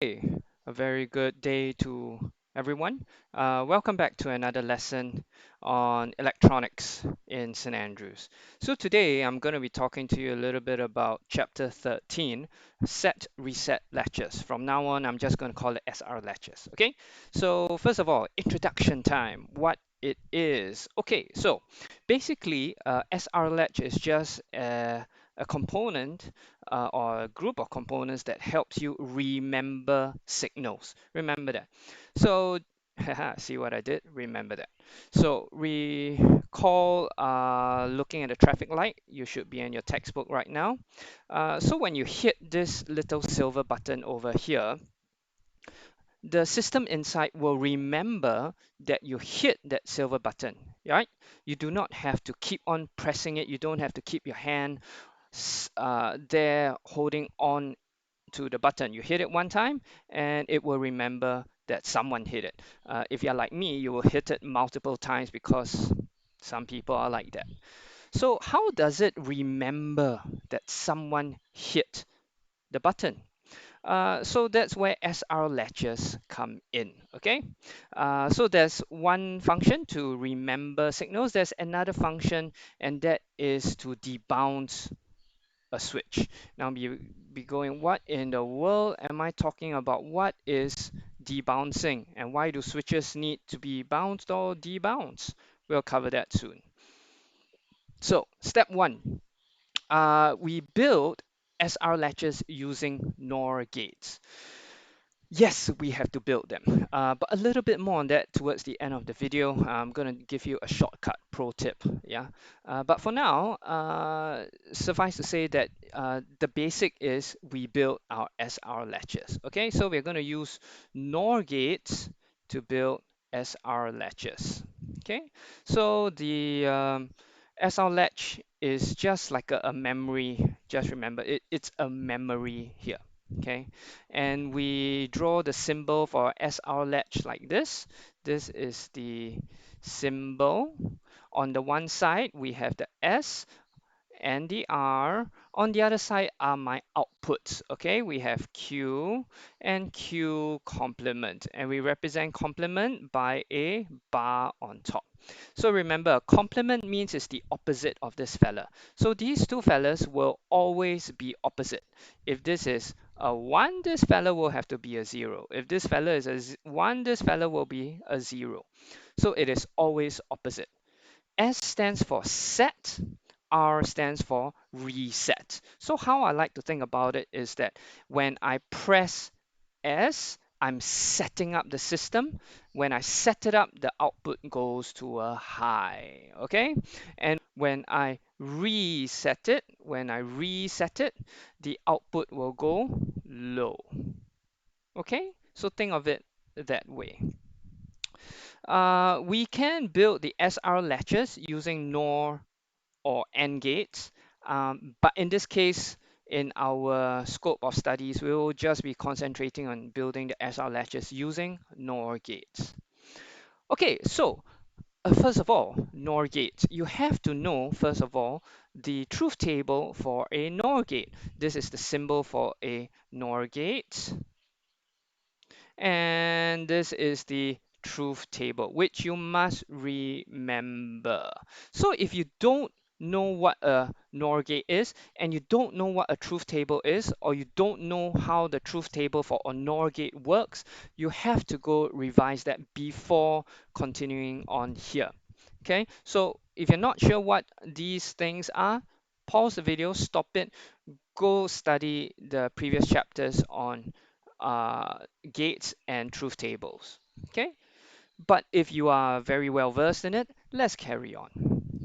Hey, a very good day to everyone. Welcome back to another lesson on electronics in St. Andrews. So today I'm going to be talking to you a little bit about chapter 13, set reset latches. From now on, I'm just going to call it SR latches. Okay. So first of all, introduction time. What it is. Okay. So basically, SR latch is just a component or a group of components that helps you remember signals. Remember that. So, see what I did? Remember that. So, recall looking at the traffic light. You should be in your textbook right now. So, when you hit this little silver button over here, the system inside will remember that you hit that silver button, right? You do not have to keep on pressing it. You don't have to keep your hand there holding on to the button. You hit it one time and it will remember that someone hit it. If you're like me, you will hit it multiple times because some people are like that. So how does it remember that someone hit the button? So that's where SR latches come in. Okay, so there's one function to remember signals. There's another function, and that is to debounce a switch. Now be going, what in the world am I talking about? What is debouncing and why do switches need to be bounced or debounced? We'll cover that soon. So step one, we build SR latches using NOR gates. Yes, we have to build them, but a little bit more on that towards the end of the video. I'm going to give you a shortcut pro tip, yeah. But for now, suffice to say that the basic is we build our SR latches. Okay, so we're going to use NOR gates to build SR latches. Okay, so the SR latch is just like a memory. Just remember, it's a memory here. Okay, and we draw the symbol for SR latch like this. This is the symbol. On the one side, we have the S and the R. On the other side are my outputs. Okay, we have Q and Q complement, and we represent complement by a bar on top. So remember, complement means it's the opposite of this fella. So these two fellas will always be opposite. If this is a 1, this fella will have to be a 0. If this fella is a 1, this fella will be a 0. So it is always opposite. S stands for set, R stands for reset. So how I like to think about it is that when I press S, I'm setting up the system. When I set it up, the output goes to a high, okay? And when I reset it, the output will go low, okay? So think of it that way. We can build the SR latches using NOR or AND gates, but in this case, in our scope of studies, we will just be concentrating on building the SR latches using NOR gates. Okay, so first of all, NOR gates. You have to know, first of all, the truth table for a NOR gate. This is the symbol for a NOR gate. And this is the truth table, which you must remember. So if you don't know what a NOR gate is, and you don't know what a truth table is, or you don't know how the truth table for a NOR gate works, you have to go revise that before continuing on here. Okay, so if you're not sure what these things are, pause the video, stop it, go study the previous chapters on gates and truth tables. Okay, but if you are very well versed in it, let's carry on.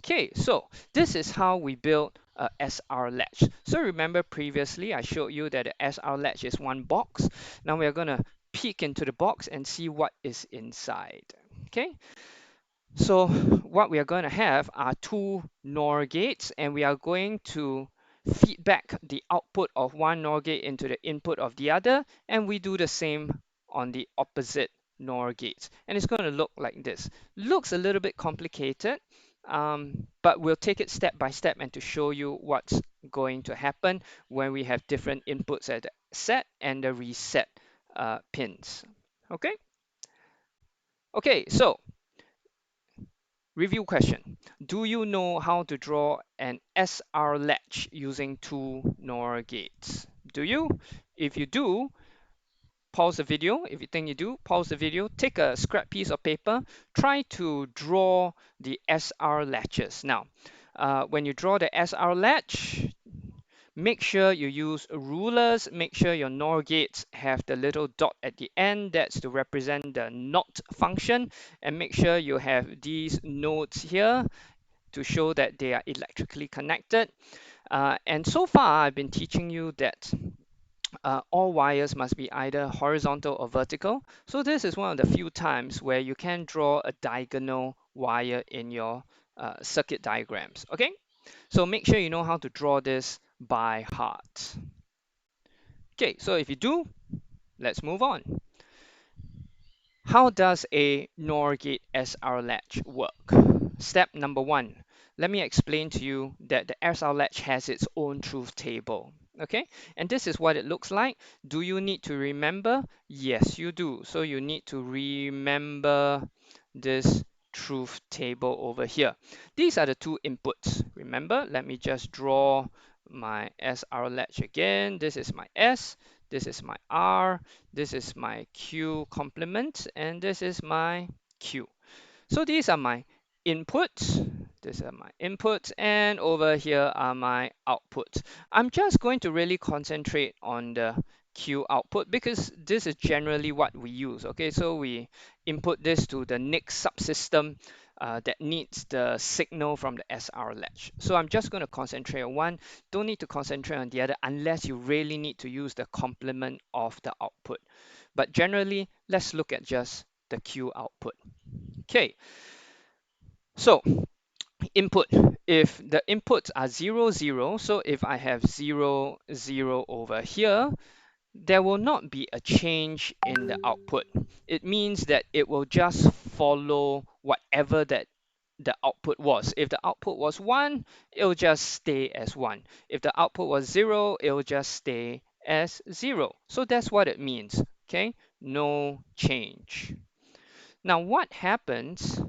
Okay, so this is how we build a SR latch. So remember previously I showed you that the SR latch is one box. Now we're going to peek into the box and see what is inside. Okay, so what we are going to have are two NOR gates, and we are going to feed back the output of one NOR gate into the input of the other, and we do the same on the opposite NOR gates. And it's going to look like this. Looks a little bit complicated, but we'll take it step by step and to show you what's going to happen when we have different inputs at the set and the reset pins. Okay. Okay. So review question. Do you know how to draw an SR latch using two NOR gates? Do you? If you do, pause the video. If you think you do, pause the video, take a scrap piece of paper, try to draw the SR latches. Now, when you draw the SR latch, make sure you use rulers. Make sure your NOR gates have the little dot at the end. That's to represent the NOT function. And make sure you have these nodes here to show that they are electrically connected. And so far, I've been teaching you that all wires must be either horizontal or vertical. So this is one of the few times where you can draw a diagonal wire in your circuit diagrams. Okay, so make sure you know how to draw this by heart. Okay, so if you do, let's move on. How does a NOR gate SR latch work? Step number one, let me explain to you that the SR latch has its own truth table. Okay, and this is what it looks like. Do you need to remember? Yes, you do. So you need to remember this truth table over here. These are the two inputs. Remember, let me just draw my SR latch again. This is my S, this is my R, this is my Q complement, and this is my Q. So these are my inputs. These are my inputs, and over here are my outputs. I'm just going to really concentrate on the Q output because this is generally what we use. Okay, so we input this to the next subsystem that needs the signal from the SR latch. So I'm just going to concentrate on one. Don't need to concentrate on the other unless you really need to use the complement of the output. But generally, let's look at just the Q output. Okay, so input. If the inputs are 0, 0, so if I have 0, 0 over here, there will not be a change in the output. It means that it will just follow whatever that the output was. If the output was 1, it will just stay as 1. If the output was 0, it will just stay as 0. So that's what it means. Okay, no change. Now what happens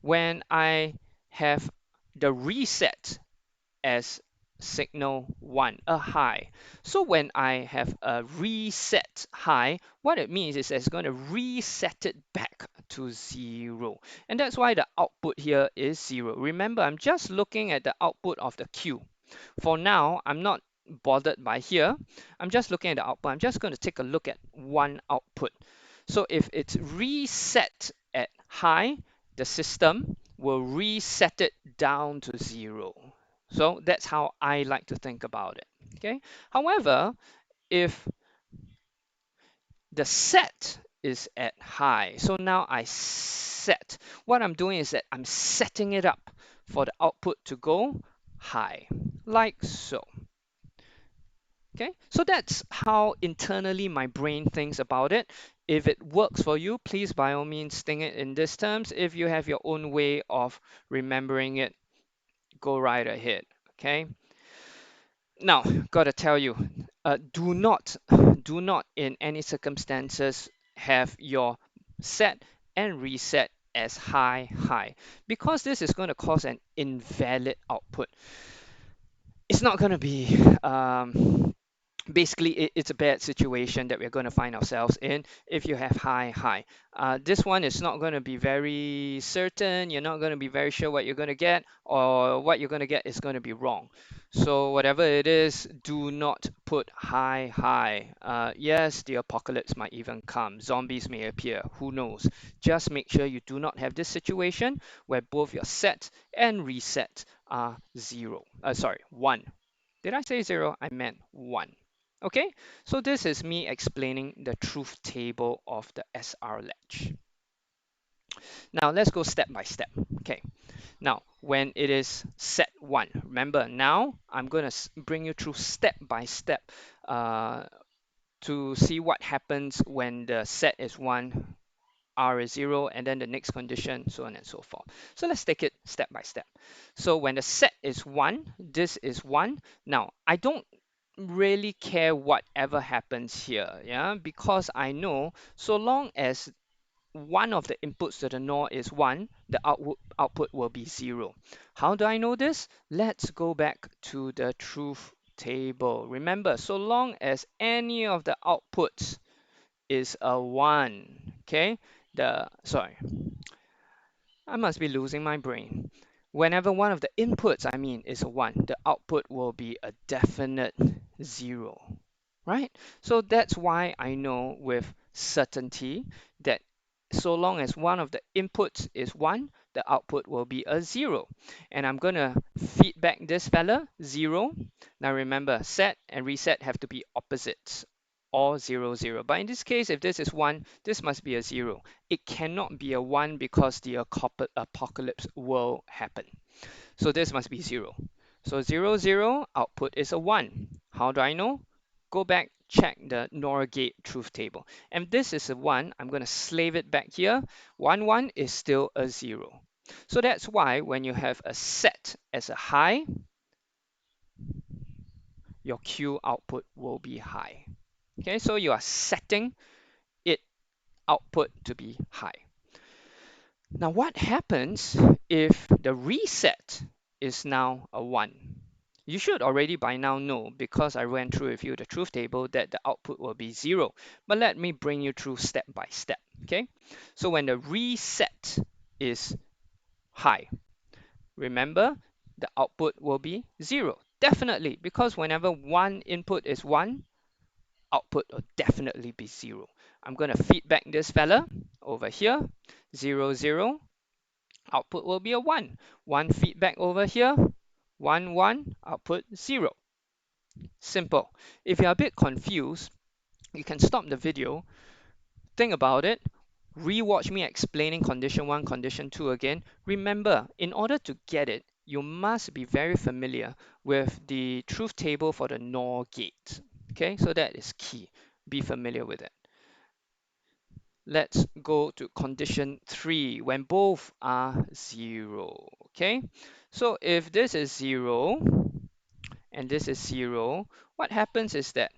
when I have the reset as signal 1, a high? So when I have a reset high, what it means is it's going to reset it back to 0. And that's why the output here is 0. Remember, I'm just looking at the output of the Q. For now, I'm not bothered by here. I'm just looking at the output. I'm just going to take a look at one output. So if it's reset at high, the system will reset it down to 0. So that's how I like to think about it. Okay. However, if the set is at high, so now I set. What I'm doing is that I'm setting it up for the output to go high, like so. Okay, so that's how internally my brain thinks about it. If it works for you, please by all means think it in these terms. If you have your own way of remembering it, go right ahead. Okay. Now, gotta tell you, do not in any circumstances have your set and reset as high high because this is going to cause an invalid output. It's not going to be basically it's a bad situation that we're going to find ourselves in if you have high high. This one is not going to be very certain. You're not going to be very sure what you're going to get, or what you're going to get is going to be wrong. So whatever it is, do not put high high. Yes, the apocalypse might even come, zombies may appear, who knows. Just make sure you do not have this situation where both your set and reset are 0, sorry, 1. Did I say 0? I meant 1. Okay, so this is me explaining the truth table of the SR latch. Now let's go step by step. Okay, now when it is set 1, remember now I'm going to bring you through step by step to see what happens when the set is 1, R is 0, and then the next condition, so on and so forth. So let's take it step by step. So when the set is 1, this is 1. Now I don't really care whatever happens here, yeah, because I know so long as one of the inputs to the NOR is 1, the output will be 0. How do I know this? Let's go back to the truth table. Remember, so long as any of the outputs is a 1, okay? Sorry, I must be losing my brain. Whenever one of the inputs, I mean, is a 1, the output will be a definite 0, right? So that's why I know with certainty that so long as one of the inputs is 1, the output will be a 0. And I'm going to feed back this fella, 0. Now remember, set and reset have to be opposites, or 0, 0. But in this case, if this is 1, this must be a 0. It cannot be a 1 because the apocalypse will happen. So this must be 0. So 0, 0, output is a 1. How do I know? Go back, check the NORGate truth table. And this is a 1. I'm going to slave it back here. 1, 1 is still a 0. So that's why when you have a set as a high, your Q output will be high. Okay, so you are setting it output to be high. Now what happens if the reset is now a 1? You should already by now know, because I ran through with you the truth table, that the output will be 0. But let me bring you through step by step. Okay, so when the reset is high, remember the output will be 0. Definitely, because whenever one input is 1, output will definitely be 0. I'm going to feed back this fella over here, 0, 0. Output will be a 1. 1 feedback over here, 1, 1, output 0. Simple. If you're a bit confused, you can stop the video, think about it, rewatch me explaining condition 1, condition 2 again. Remember, in order to get it, you must be very familiar with the truth table for the NOR gate. Okay, so that is key. Be familiar with it. Let's go to condition 3 when both are 0. Okay, so if this is 0 and this is 0, what happens is that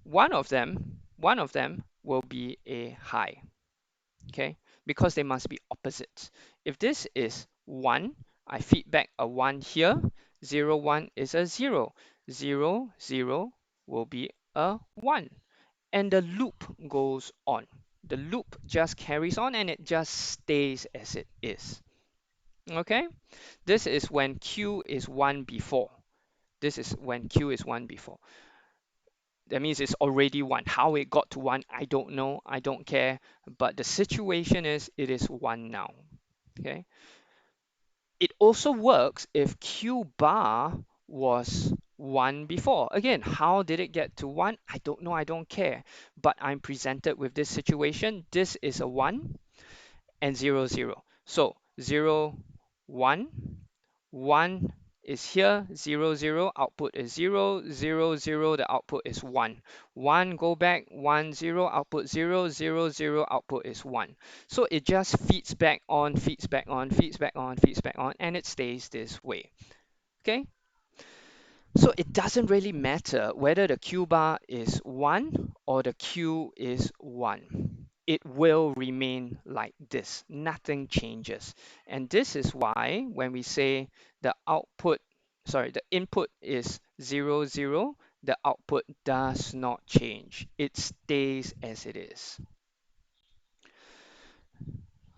one of them will be a high. Okay, because they must be opposites. If this is 1, I feed back a 1 here. 0, 1 is a 0. 0, 0 will be a 1. And the loop goes on. The loop just carries on and it just stays as it is. Okay, this is when Q is 1 before. This is when Q is 1 before. That means it's already 1. How it got to 1, I don't know. I don't care. But the situation is it is 1 now. Okay. It also works if Q bar was 1 before. Again, how did it get to 1? I don't know. I don't care. But I'm presented with this situation. This is a 1 and 0, 0. So 0, 1. 1 is here, 0, 0, output is 0, 0, 0, the output is 1. 1, go back, 1, 0, output 0, 0, 0, output is 1. So it just feeds back on, feeds back on, feeds back on, feeds back on, and it stays this way. Okay? So it doesn't really matter whether the Q bar is 1 or the Q is 1. It will remain like this. Nothing changes. And this is why when we say the input is 0, 0, the output does not change. It stays as it is.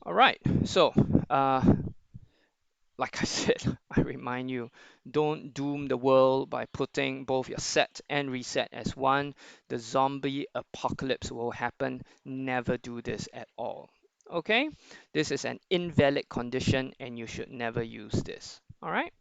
All right, so like I said, I remind you, don't doom the world by putting both your set and reset as 1. The zombie apocalypse will happen. Never do this at all. Okay? This is an invalid condition and you should never use this. All right?